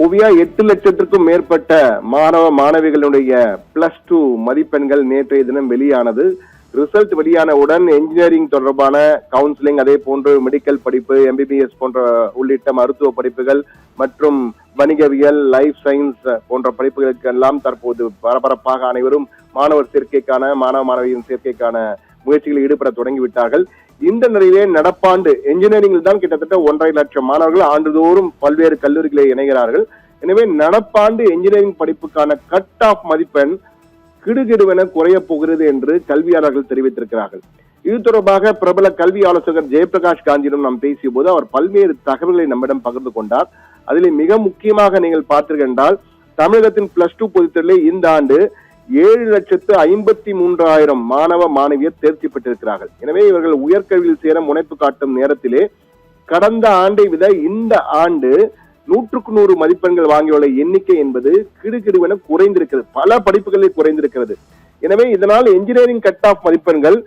ஓவியா 8 லட்சத்திற்கும் மேற்பட்ட மாணவ மாணவிகளுடைய +2 மதிப்பெண்கள் நேற்றைய தினம் வெளியானது. ரிசல்ட் வெளியானவுடன் என்ஜினியரிங் தொடர்பான கவுன்சிலிங், அதே போன்று மெடிக்கல் படிப்பு, MBBS போன்ற உள்ளிட்ட மருத்துவ படிப்புகள் மற்றும் வணிகவியல், லைஃப் சயின்ஸ் போன்ற படிப்புகளுக்கு எல்லாம் தற்போது பரபரப்பாக அனைவரும் மாணவர் சேர்க்கைக்கான மாணவ மாணவியின் சேர்க்கைக்கான முயற்சிகளில் ஈடுபட தொடங்கிவிட்டார்கள். இந்த நிலையிலே நடப்பாண்டு என்ஜினியரிங்கில் தான் கிட்டத்தட்ட 1.5 லட்சம் மாணவர்கள் ஆண்டுதோறும் பல்வேறு கல்லூரிகளை இணைகிறார்கள். எனவே நடப்பாண்டு என்ஜினியரிங் படிப்புக்கான கட் ஆஃப் மதிப்பெண் கிடுகிடுவென குறைய போகிறது என்று கல்வியாளர்கள் தெரிவித்திருக்கிறார்கள். இது தொடர்பாக பிரபல கல்வி ஆலோசகர் ஜெயபிரகாஷ் காந்தியிடம் நாம் பேசிய போது அவர் பல்வேறு தகவல்களை நம்மிடம் பகிர்ந்து கொண்டார். அதில் மிக முக்கியமாக நீங்கள் பார்த்தீர்கள் என்றால் தமிழகத்தின் +2 பொதுத்தேர்விலே இந்த ஆண்டு 7,53,000 மாணவ மாணவியர் தேர்ச்சி பெற்றிருக்கிறார்கள். எனவே இவர்கள் உயர்கல்வியில் சேர முனைப்பு காட்டும் நேரத்திலே கடந்த ஆண்டை விட இந்த ஆண்டு 100க்கு 100 மதிப்பெண்கள் வாங்கியுள்ள எண்ணிக்கை என்பது கிடுகிடுவென குறைந்திருக்கிறது, பல படிப்புகளில் குறைந்திருக்கிறது. எனவே இதனால் என்ஜினியரிங் கட் ஆஃப் மதிப்பெண்கள்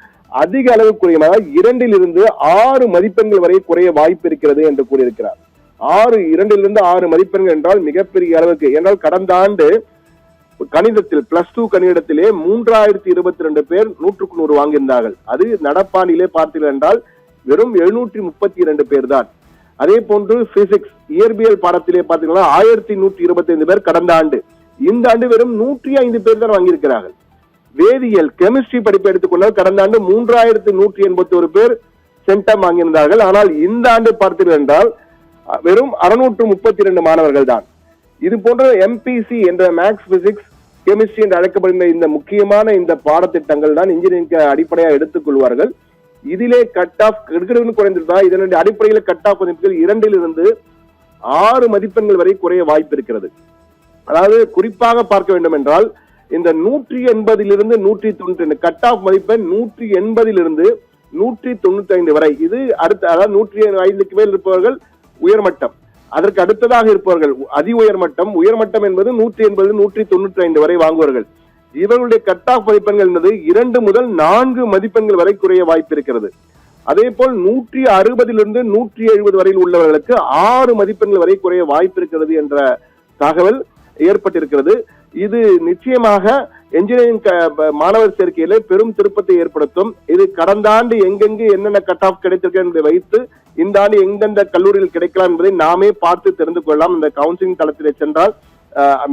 அதிக அளவு குறையும், 2லிருந்து 6 மதிப்பெண்கள் வரை குறைய வாய்ப்பு இருக்கிறது என்று கூறியிருக்கிறார். 2லிருந்து 6 மதிப்பெண்கள் என்றால் மிகப்பெரிய அளவுக்கு. என்றால் கடந்த ஆண்டு கணிதத்தில் +2 கணிதத்திலே 3022 பேர் 100க்கு 100 வாங்கியிருந்தார்கள். அது நடப்பாண்டிலே பார்த்தீர்கள் என்றால் வெறும் 732 பேர் தான். அதே போன்று பிசிக்ஸ் இயற்பியல் பாடத்திலே பார்த்தீங்கன்னா 1125 பேர் கடந்த ஆண்டு. இந்த ஆண்டு வெறும் 105 பேர் தான் வாங்கியிருக்கிறார்கள். வேதியியல் கெமிஸ்ட்ரி படிப்பை எடுத்துக்கொண்டால் கடந்த ஆண்டு 3181 பேர் சென்டம் வாங்கியிருந்தார்கள். ஆனால் இந்த ஆண்டு பார்த்தீர்கள் என்றால் வெறும் 632 மாணவர்கள் தான். இது போன்ற MPC என்ற மேக்ஸ் பிசிக்ஸ் கெமிஸ்ட்ரி என்று அழைக்கப்படுகின்ற இந்த முக்கியமான இந்த பாடத்திட்டங்கள் தான் இன்ஜினியரிங் அடிப்படையாக எடுத்துக் கொள்வார்கள். இதிலே கட் ஆஃப் குறைந்திருந்தா இதனுடைய அடிப்படையில் கட் ஆஃப் மதிப்புகள் 2லிருந்து 6 மதிப்பெண்கள் வரை குறைய வாய்ப்பு இருக்கிறது. அதாவது குறிப்பாக பார்க்க வேண்டும் என்றால் இந்த 180லிருந்து 192 கட் ஆஃப் மதிப்பெண் 180லிருந்து 195 வரை. இது அடுத்த, அதாவது 105க்கு மேல் இருப்பவர்கள் உயர்மட்டம், அதற்கு அடுத்ததாக இருப்பவர்கள் அதி உயர்மட்டம். உயர்மட்டம் என்பது 180 195 வரை வாங்குவார்கள். இவர்களுடைய கட் ஆஃப் மதிப்பெண்கள் என்பது 2 முதல் 4 மதிப்பெண்கள் வரை குறைய வாய்ப்பு இருக்கிறது. அதே போல் 160லிருந்து 170 வரையில் உள்ளவர்களுக்கு 6 மதிப்பெண்கள் வரை குறைய வாய்ப்பு இருக்கிறது என்ற தகவல் ஏற்பட்டிருக்கிறது. இது நிச்சயமாக என்ஜினியரிங் மாணவர் சேர்க்கையில பெரும் திருப்பத்தை ஏற்படுத்தும். இது கடந்த ஆண்டு எங்கெங்கு என்னென்ன கட் ஆஃப் கிடைத்திருக்கு என்பதை வைத்து இந்த ஆண்டு எந்தெந்த கல்லூரியில் கிடைக்கலாம் என்பதை நாமே பார்த்து தெரிந்து கொள்ளலாம். இந்த கவுன்சிலிங் தளத்திலே சென்றால்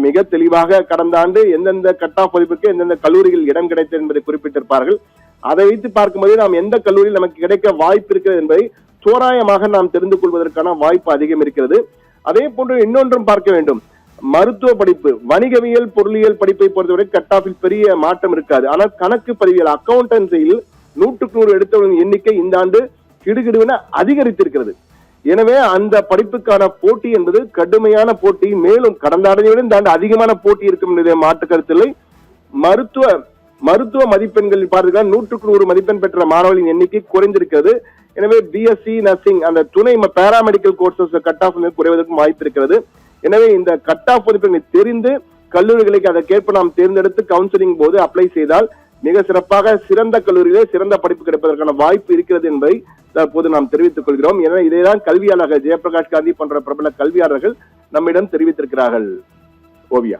மிக தெளிவாக கடந்த ஆண்டு எந்தெந்த கட் ஆஃப் மதிப்புக்கு எந்தெந்த கல்லூரியில் இடம் கிடைத்தது என்பதை குறிப்பிட்டிருப்பார்கள். அதை வைத்து பார்க்கும்போது நாம் எந்த கல்லூரியில் நமக்கு கிடைக்க வாய்ப்பு இருக்கிறது என்பதை தோராயமாக நாம் தெரிந்து கொள்வதற்கான வாய்ப்பு அதிகம் இருக்கிறது. அதே போன்று இன்னொன்றும் பார்க்க வேண்டும். மருத்துவ படிப்பு, வணிகவியல், பொருளியல் படிப்பை பொறுத்தவரை கட் ஆஃபில் பெரிய மாற்றம் இருக்காது. ஆனால் கணக்கு பதிவியல் அக்கவுண்டன்சியில் 100க்கு 100 எடுத்தவர்களின் எண்ணிக்கை இந்த ஆண்டு கிடுகிடுவென அதிகரித்திருக்கிறது. எனவே அந்த படிப்புக்கான போட்டி என்பது கடுமையான போட்டி. மேலும் கடந்த ஆண்டை விட இந்த ஆண்டு அதிகமான போட்டி இருக்கும் என்பதை மாற்று கருத்தில்லை. மருத்துவ மதிப்பெண்களில் பார்த்தீங்கன்னா 100க்கு 100 மதிப்பெண் பெற்ற மாணவர்களின் எண்ணிக்கை குறைந்திருக்கிறது. எனவே BSc நர்சிங் அந்த துணை பாராமெடிக்கல் கோர்சஸ் கட் ஆஃப் குறைவதற்கும் வாய்ப்பு இருக்கிறது. எனவே இந்த கட் ஆஃப் மதிப்பெண்களை தெரிந்து கல்லூரிகளுக்கு அதற்கேற்ப நாம் தேர்ந்தெடுத்து கவுன்சிலிங் போது அப்ளை செய்தால் மிக சிறப்பாக சிறந்த கல்லூரியிலே சிறந்த படிப்பு கிடைப்பதற்கான வாய்ப்பு இருக்கிறது என்பதை தற்போது நாம் தெரிவித்துக் கொள்கிறோம். எனவே இதைதான் கல்வியாளர்கள் ஜெயபிரகாஷ் காந்தி போன்ற பிரபல கல்வியாளர்கள் நம்மிடம் தெரிவித்திருக்கிறார்கள். ஓவியா.